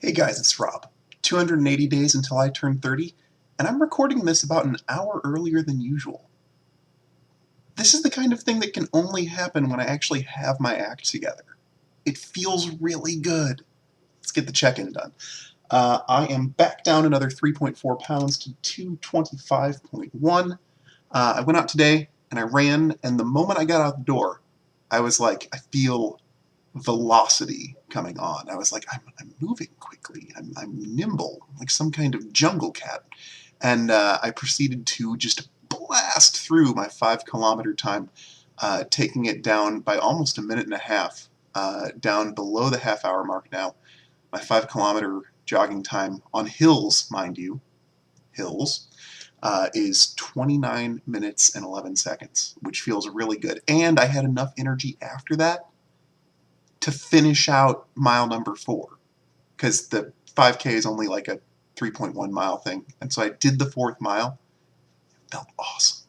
Hey guys, it's Rob. 280 days until I turn 30, and I'm recording this about an hour earlier than usual. This is the kind of thing that can only happen when I actually have my act together. It feels really good. Let's get the check-in done. I am back down another 3.4 pounds to 225.1. I went out today and I ran, and the moment I got out the door, I was like, I feel velocity coming on. I was like, I'm moving quickly. I'm nimble, like some kind of jungle cat. And I proceeded to just blast through my 5 kilometer time, taking it down by almost a minute and a half, down below the half-hour mark now. My 5 kilometer jogging time on hills, mind you, hills, is 29 minutes and 11 seconds, which feels really good. And I had enough energy after that to finish out mile number 4, because the 5K is only like a 3.1 mile thing, and so I did the 4th mile. It felt awesome.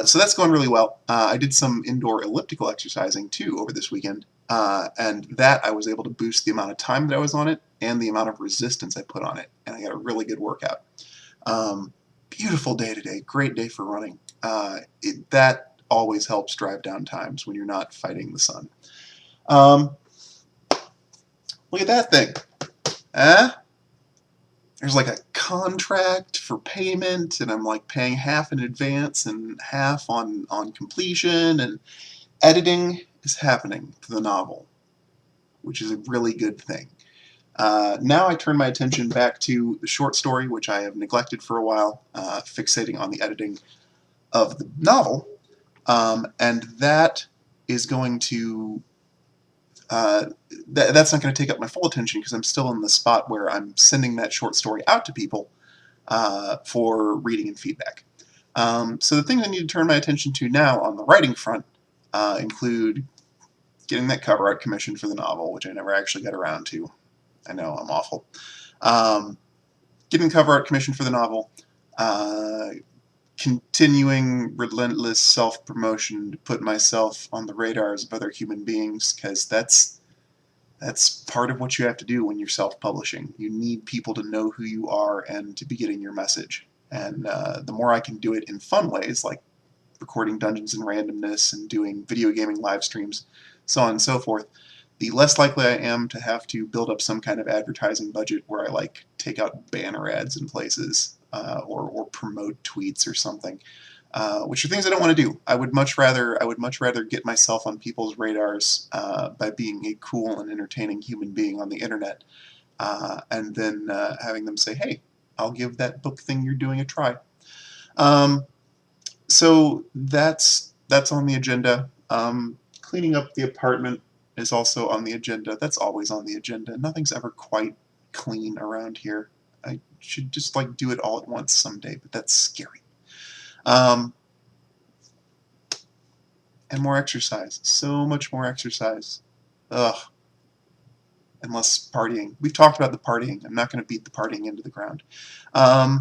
So that's going really well. I did some indoor elliptical exercising too over this weekend, and that I was able to boost the amount of time that I was on it and the amount of resistance I put on it, and I got a really good workout. Beautiful day today, great day for running. That always helps drive down times when you're not fighting the sun. Look at that thing. There's like a contract for payment, and I'm like paying half in advance and half on completion, and editing is happening to the novel, which is a really good thing. Now I turn my attention back to the short story, which I have neglected for a while, fixating on the editing of the novel, and that is going to that's not going to take up my full attention because I'm still in the spot where I'm sending that short story out to people for reading and feedback. So the things I need to turn my attention to now on the writing front include getting that cover art commissioned for the novel, which I never actually got around to. I know, I'm awful. Getting cover art commissioned for the novel, continuing relentless self-promotion to put myself on the radars of other human beings, because that's part of what you have to do when you're self-publishing. You need people to know who you are and to be getting your message. And the more I can do it in fun ways, like recording Dungeons and Randomness and doing video gaming live streams, so on and so forth, the less likely I am to have to build up some kind of advertising budget where I like take out banner ads in places or promote tweets or something, which are things I don't want to do. I would much rather get myself on people's radars by being a cool and entertaining human being on the internet, and then having them say, "Hey, I'll give that book thing you're doing a try." So that's on the agenda. Cleaning up the apartment is also on the agenda. That's always on the agenda. Nothing's ever quite clean around here. I should just like do it all at once someday, but that's scary. And more exercise. So much more exercise. Ugh. And less partying. We've talked about the partying. I'm not going to beat the partying into the ground. I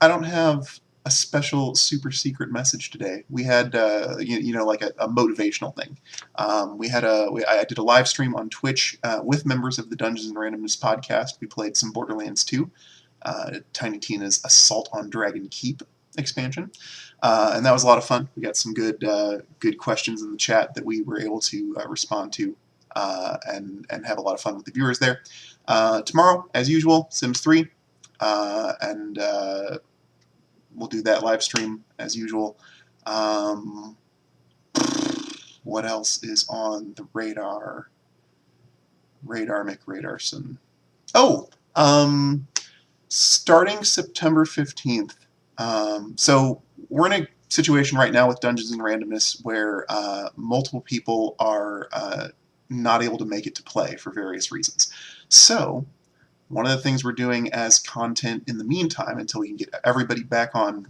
don't have a special super secret message today. We had like a motivational thing. I did a live stream on Twitch with members of the Dungeons and Randomness podcast. We played some Borderlands 2, Tiny Tina's Assault on Dragon Keep expansion, and that was a lot of fun. We got some good questions in the chat that we were able to respond to, and have a lot of fun with the viewers there. Tomorrow, as usual, Sims 3, and we'll do that live stream as usual. What else is on the radar? McRadarson. Oh, starting September 15th. So we're in a situation right now with Dungeons and Randomness where multiple people are not able to make it to play for various reasons. So one of the things we're doing as content in the meantime, until we can get everybody back on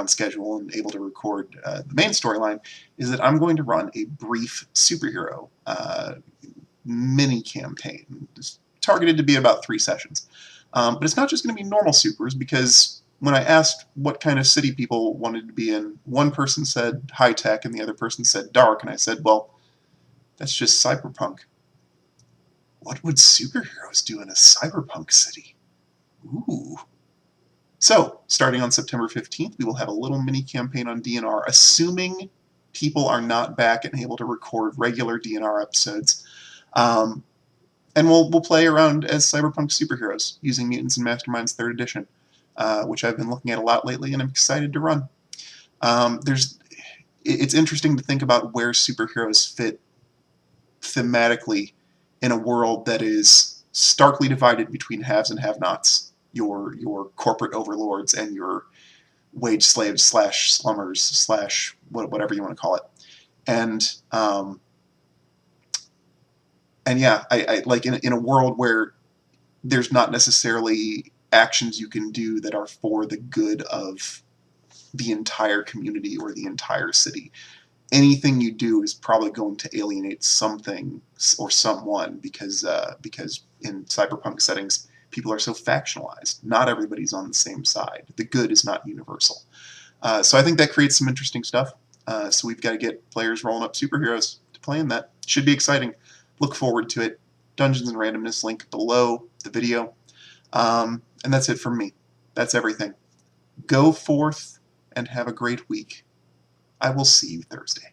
schedule and able to record the main storyline, is that I'm going to run a brief superhero mini campaign. It's targeted to be about 3 sessions. But it's not just going to be normal supers, because when I asked what kind of city people wanted to be in, one person said high-tech and the other person said dark, and I said, well, that's just cyberpunk. What would superheroes do in a cyberpunk city? Ooh. So, starting on September 15th, we will have a little mini campaign on DNR, assuming people are not back and able to record regular DNR episodes. And we'll play around as cyberpunk superheroes using Mutants and Masterminds 3rd Edition, which I've been looking at a lot lately, and I'm excited to run. It's interesting to think about where superheroes fit thematically in a world that is starkly divided between haves and have-nots, your corporate overlords and your wage slaves slash slummers slash whatever you want to call it. And yeah, I like in a world where there's not necessarily actions you can do that are for the good of the entire community or the entire city. Anything you do is probably going to alienate something or someone because in cyberpunk settings, people are so factionalized. Not everybody's on the same side. The good is not universal. So I think that creates some interesting stuff. So we've got to get players rolling up superheroes to play in that. Should be exciting. Look forward to it. Dungeons and Randomness link below the video. And that's it from me. That's everything. Go forth and have a great week. I will see you Thursday.